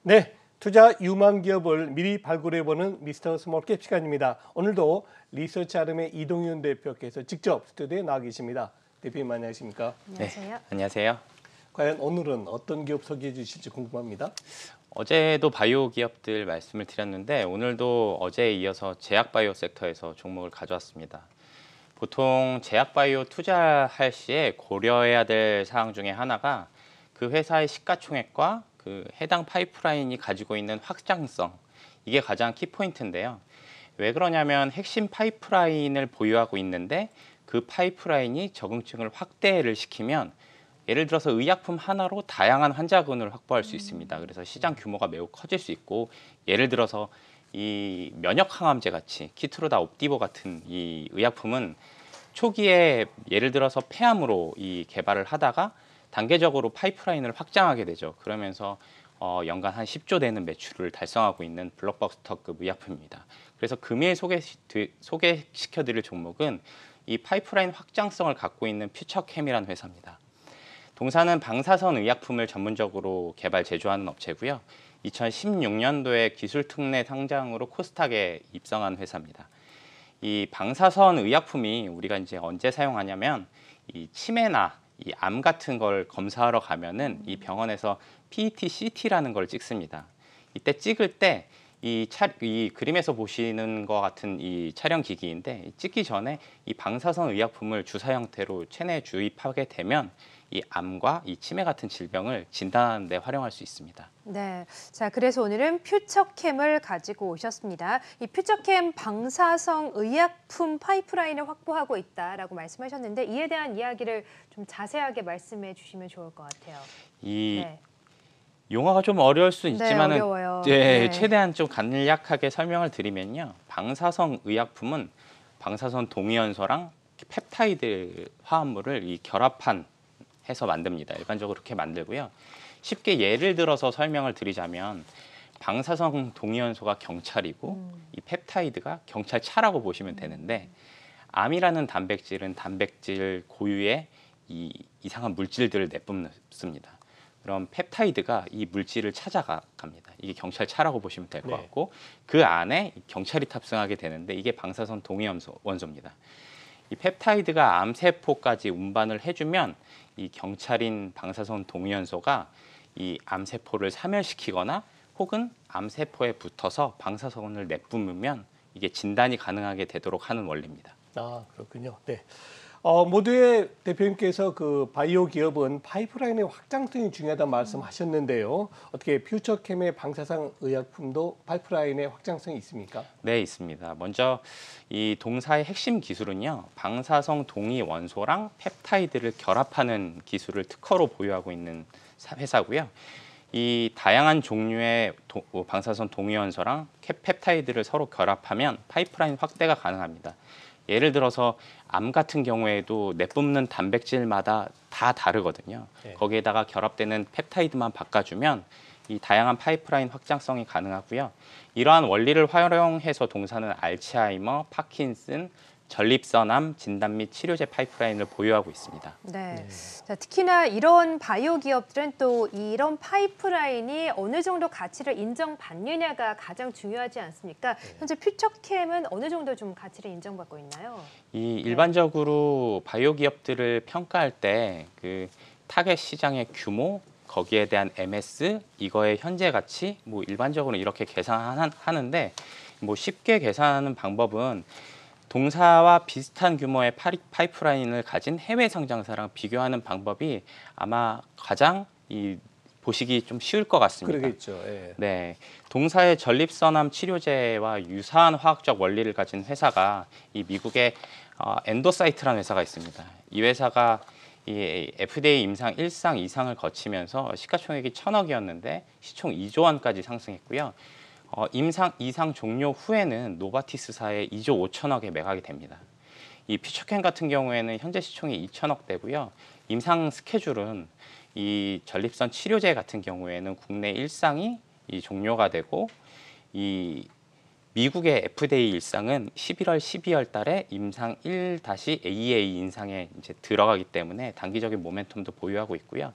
네, 투자 유망 기업을 미리 발굴해보는 미스터 스몰캡 시간입니다. 오늘도 리서치 아름의 이동윤 대표께서 직접 스튜디오에 나와 계십니다. 대표님 안녕하십니까? 안녕하세요. 네, 안녕하세요. 과연 오늘은 어떤 기업 소개해 주실지 궁금합니다. 어제도 바이오 기업들 말씀을 드렸는데 오늘도 어제에 이어서 제약바이오 섹터에서 종목을 가져왔습니다. 보통 제약바이오 투자할 시에 고려해야 될 사항 중에 하나가 그 회사의 시가총액과 그 해당 파이프라인이 가지고 있는 확장성, 이게 가장 키포인트인데요. 왜 그러냐면 핵심 파이프라인을 보유하고 있는데 그 파이프라인이 적응증을 확대를 시키면 예를 들어서 의약품 하나로 다양한 환자군을 확보할 수 있습니다. 그래서 시장 규모가 매우 커질 수 있고, 예를 들어서 이 면역 항암제 같이 키트로다 옵디보 같은 이 의약품은 초기에 예를 들어서 폐암으로 이 개발을 하다가 단계적으로 파이프라인을 확장하게 되죠. 그러면서 연간 한 10조 되는 매출을 달성하고 있는 블록버스터급 의약품입니다. 그래서 금일 소개시켜드릴 종목은 이 파이프라인 확장성을 갖고 있는 퓨처캠이라는 회사입니다. 동사는 방사선 의약품을 전문적으로 개발 제조하는 업체고요. 2016년도에 기술 특례 상장으로 코스닥에 입성한 회사입니다. 이 방사선 의약품이 우리가 이제 언제 사용하냐면 이 치매나 이 암 같은 걸 검사하러 가면은 이 병원에서 PET, CT라는 걸 찍습니다. 이때 찍을 때 이 그림에서 보시는 것 같은 이 촬영 기기인데, 찍기 전에 이 방사선 의약품을 주사 형태로 체내에 주입하게 되면 이 암과 이 치매 같은 질병을 진단하는 데 활용할 수 있습니다. 네, 자 그래서 오늘은 퓨처캠을 가지고 오셨습니다. 이 퓨처캠 방사성 의약품 파이프라인을 확보하고 있다라고 말씀하셨는데, 이에 대한 이야기를 좀 자세하게 말씀해 주시면 좋을 것 같아요. 이 용어가 좀 어려울 수 있지만은 어려워요. 최대한 좀 간략하게 설명을 드리면요. 방사성 의약품은 방사선 동위원소랑 펩타이드 화합물을 이 결합한 해서 만듭니다. 일반적으로 그렇게 만들고요. 쉽게 예를 들어서 설명을 드리자면 방사성 동위원소가 경찰이고 이 펩타이드가 경찰차라고 보시면 되는데, 암이라는 단백질은 단백질 고유의 이 이상한 물질들을 내뿜습니다. 그럼 펩타이드가 이 물질을 찾아갑니다. 이게 경찰차라고 보시면 될 것 같고, 그 안에 경찰이 탑승하게 되는데 이게 방사선 동위원소입니다. 이 펩타이드가 암세포까지 운반을 해주면 이 경찰인 방사선 동위원소가 이 암세포를 사멸시키거나 혹은 암세포에 붙어서 방사선을 내뿜으면 이게 진단이 가능하게 되도록 하는 원리입니다. 아, 그렇군요. 네. 모두의 대표님께서 그 바이오 기업은 파이프라인의 확장성이 중요하다는 말씀하셨는데요. 어떻게 퓨처캠의 방사성 의약품도 파이프라인의 확장성이 있습니까? 네, 있습니다. 먼저 이 동사의 핵심 기술은요, 방사성 동위 원소랑 펩타이드를 결합하는 기술을 특허로 보유하고 있는 회사고요. 이 다양한 종류의 방사선 동위 원소랑 펩타이드를 서로 결합하면 파이프라인 확대가 가능합니다. 예를 들어서 암 같은 경우에도 내뿜는 단백질마다 다 다르거든요. 거기에다가 결합되는 펩타이드만 바꿔주면 이 다양한 파이프라인 확장성이 가능하고요. 이러한 원리를 활용해서 동사는 알츠하이머, 파킨슨, 전립선암 진단 및 치료제 파이프라인을 보유하고 있습니다. 네. 자, 특히나 이런 바이오 기업들은 또 이런 파이프라인이 어느 정도 가치를 인정받느냐가 가장 중요하지 않습니까? 현재 퓨처캠은 어느 정도 좀 가치를 인정받고 있나요? 일반적으로 바이오 기업들을 평가할 때 그 타겟 시장의 규모, 거기에 대한 MS, 이거의 현재 가치, 뭐 일반적으로 이렇게 계산하는데, 뭐 쉽게 계산하는 방법은 동사와 비슷한 규모의 파이프라인을 가진 해외 상장사랑 비교하는 방법이 아마 가장 보시기 좀 쉬울 것 같습니다. 그러겠죠. 예. 네, 동사의 전립선암 치료제와 유사한 화학적 원리를 가진 회사가 이 미국의 엔도사이트라는 회사가 있습니다. 이 회사가 이 FDA 임상 1상 2상을 거치면서 시가총액이 1,000억이었는데 시총 2조 원까지 상승했고요. 임상 2상 종료 후에는 노바티스사의 2조 5천억에 매각이 됩니다. 이 퓨처캠 같은 경우에는 현재 시총이 2천억대고요. 임상 스케줄은 이 전립선 치료제 같은 경우에는 국내 1상이 종료가 되고, 이 미국의 FDA 일상은 11월, 12월 달에 임상 1-AEA 인상에 이제 들어가기 때문에 단기적인 모멘텀도 보유하고 있고요.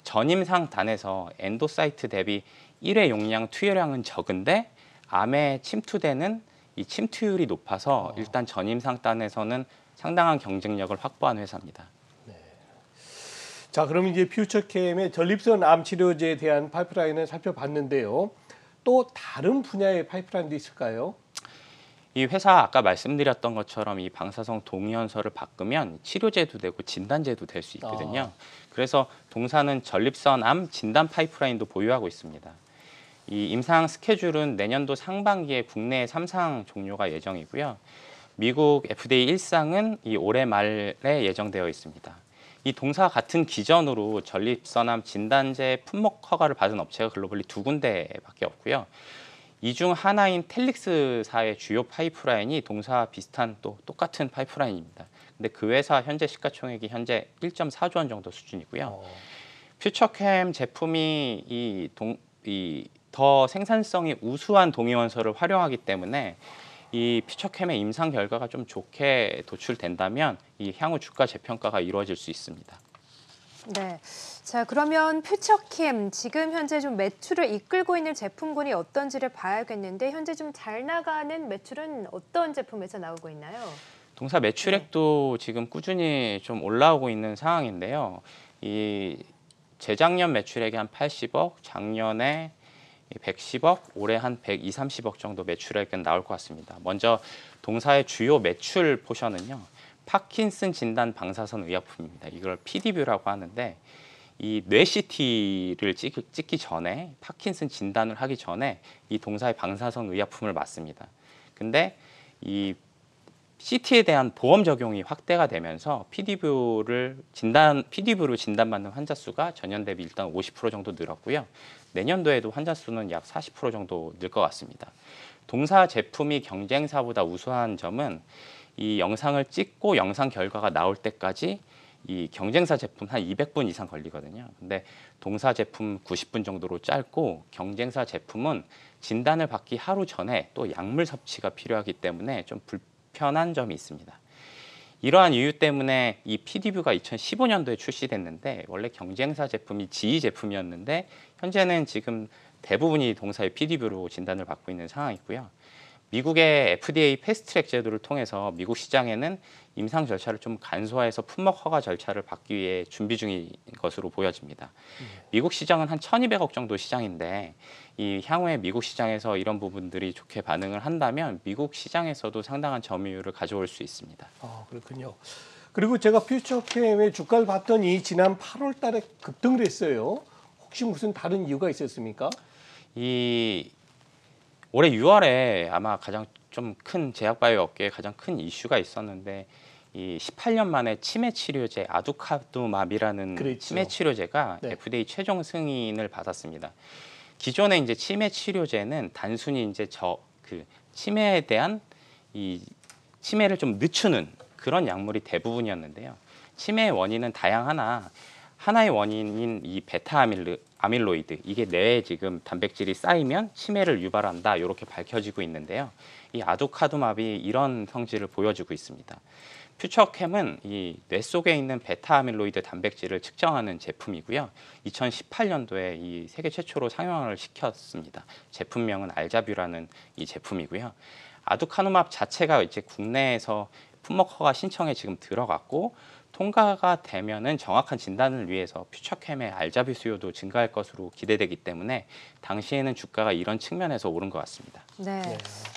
전임상 단에서 엔도사이트 대비 1회 용량 투여량은 적은데 암에 침투되는 이 침투율이 높아서 일단 전임상단에서는 상당한 경쟁력을 확보한 회사입니다. 자, 그럼 이제 퓨처캠의 전립선 암 치료제에 대한 파이프라인을 살펴봤는데요. 또 다른 분야의 파이프라인도 있을까요? 이 회사 아까 말씀드렸던 것처럼 이 방사성 동위원소를 바꾸면 치료제도 되고 진단제도 될 수 있거든요. 그래서 동사는 전립선암 진단 파이프라인도 보유하고 있습니다. 이 임상 스케줄은 내년도 상반기에 국내 3상 종료가 예정이고요. 미국 FDA 1상은 이 올해 말에 예정되어 있습니다. 이 동사와 같은 기전으로 전립선암 진단제 품목 허가를 받은 업체가 글로벌리 2군데밖에 없고요. 이 중 하나인 텔릭스사의 주요 파이프라인이 동사와 비슷한 또 똑같은 파이프라인입니다. 근데 그 회사 현재 시가총액이 현재 1.4조 원 정도 수준이고요. 퓨처캠 제품이 더 생산성이 우수한 동위원소를 활용하기 때문에 이 퓨처캠의 임상 결과가 좀 좋게 도출된다면 이 향후 주가 재평가가 이루어질 수 있습니다. 네. 자, 그러면 퓨처캠 지금 현재 좀 매출을 이끌고 있는 제품군이 어떤지를 봐야겠는데 현재 좀 잘 나가는 매출은 어떤 제품에서 나오고 있나요? 동사 매출액도 지금 꾸준히 좀 올라오고 있는 상황인데요. 이 재작년 매출액이 한 80억, 작년에 110억, 올해 한 120, 30억 정도 매출액은 나올 것 같습니다. 먼저 동사의 주요 매출 포션은요. 파킨슨 진단 방사선 의약품입니다. 이걸 PD뷰라고 하는데 이 뇌 CT를 찍기 전에 파킨슨 진단을 하기 전에 이 동사의 방사선 의약품을 맞습니다. 근데 이 CT에 대한 보험 적용이 확대가 되면서 PD뷰로 진단받는 환자 수가 전년 대비 일단 50% 정도 늘었고요. 내년도에도 환자 수는 약 40% 정도 늘 것 같습니다. 동사 제품이 경쟁사보다 우수한 점은 이 영상을 찍고 영상 결과가 나올 때까지 이 경쟁사 제품 한 200분 이상 걸리거든요. 근데 동사 제품 90분 정도로 짧고 경쟁사 제품은 진단을 받기 하루 전에 또 약물 섭취가 필요하기 때문에 좀 불편한 점이 있습니다. 이러한 이유 때문에 이 PD뷰가 2015년도에 출시됐는데 원래 경쟁사 제품이 지휘 제품이었는데 현재는 지금 대부분이 동사의 PD뷰로 진단을 받고 있는 상황이고요. 미국의 FDA 패스트트랙 제도를 통해서 미국 시장에는 임상 절차를 좀 간소화해서 품목 허가 절차를 받기 위해 준비 중인 것으로 보여집니다. 미국 시장은 한 1,200억 정도 시장인데 이 향후에 미국 시장에서 이런 부분들이 좋게 반응을 한다면 미국 시장에서도 상당한 점유율을 가져올 수 있습니다. 그렇군요. 그리고 제가 퓨처캠의 주가를 봤더니 지난 8월 달에 급등을 했어요. 혹시 무슨 다른 이유가 있었습니까? 이 올해 6월에 아마 가장 좀 큰 제약바이오 업계에 가장 큰 이슈가 있었는데 이 18년 만에 치매 치료제 아두카두맙이라는 그랬죠. 치매 치료제가 네. FDA 최종 승인을 받았습니다. 기존의 이제 치매 치료제는 단순히 이제 치매에 대한 이 치매를 좀 늦추는 그런 약물이 대부분이었는데요. 치매의 원인은 다양하나 하나의 원인인 이 베타 아밀로이드 이게 뇌에 지금 단백질이 쌓이면 치매를 유발한다 이렇게 밝혀지고 있는데요. 이 아두카두맙이 이런 성질을 보여주고 있습니다. 퓨처캠은 이 뇌 속에 있는 베타 아밀로이드 단백질을 측정하는 제품이고요. 2018년도에 이 세계 최초로 상용화를 시켰습니다. 제품명은 알자뷰라는 이 제품이고요. 아두카두맙 자체가 이제 국내에서 품목 허가 신청에 지금 들어갔고 통과가 되면은 정확한 진단을 위해서 퓨처캠의 알자뷰 수요도 증가할 것으로 기대되기 때문에 당시에는 주가가 이런 측면에서 오른 것 같습니다. 네.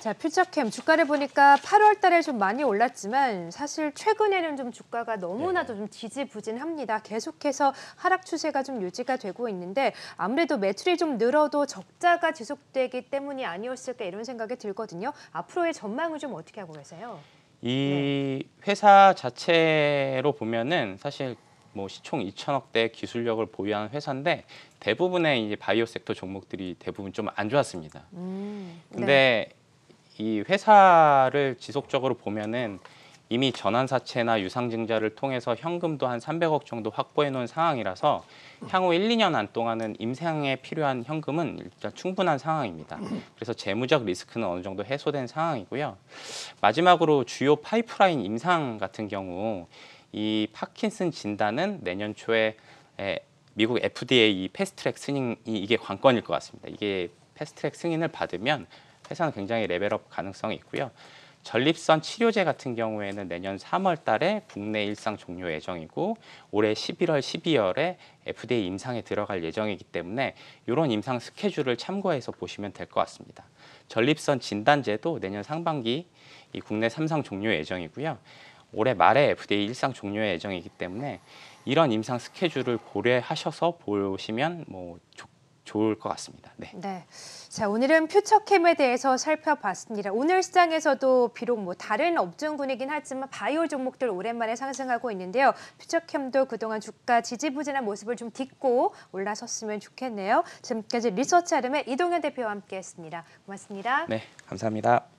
자, 퓨처캠 주가를 보니까 8월 달에 좀 많이 올랐지만 사실 최근에는 좀 주가가 너무나도 좀 지지부진합니다. 계속해서 하락 추세가 좀 유지가 되고 있는데 아무래도 매출이 좀 늘어도 적자가 지속되기 때문이 아니었을까 이런 생각이 들거든요. 앞으로의 전망을 좀 어떻게 하고 계세요? 이 회사 자체로 보면은 사실 뭐 시총 2천억대 기술력을 보유하는 회사인데 대부분의 이제 바이오 섹터 종목들이 대부분 좀 안 좋았습니다. 근데 이 회사를 지속적으로 보면은 이미 전환사채나 유상증자를 통해서 현금도 한 300억 정도 확보해 놓은 상황이라서 향후 1, 2년 안 동안은 임상에 필요한 현금은 일단 충분한 상황입니다. 그래서 재무적 리스크는 어느 정도 해소된 상황이고요. 마지막으로 주요 파이프라인 임상 같은 경우 이 파킨슨 진단은 내년 초에 미국 FDA 패스트트랙 승인이 이게 관건일 것 같습니다. 이게 패스트트랙 승인을 받으면 회사는 굉장히 레벨업 가능성이 있고요. 전립선 치료제 같은 경우에는 내년 3월 달에 국내 일상 종료 예정이고 올해 11월, 12월에 FDA 임상에 들어갈 예정이기 때문에 이런 임상 스케줄을 참고해서 보시면 될 것 같습니다. 전립선 진단제도 내년 상반기 이 국내 3상 종료 예정이고요. 올해 말에 FDA 일상 종료 예정이기 때문에 이런 임상 스케줄을 고려하셔서 보시면 좋을 것 같습니다. 네. 네. 자, 오늘은 퓨처캠에 대해서 살펴봤습니다. 오늘 시장에서도 비록 다른 업종군이긴 하지만 바이오 종목들 오랜만에 상승하고 있는데요. 퓨처캠도 그동안 주가 지지부진한 모습을 좀 딛고 올라섰으면 좋겠네요. 지금까지 리서치아름의 이동현 대표와 함께했습니다. 고맙습니다. 네, 감사합니다.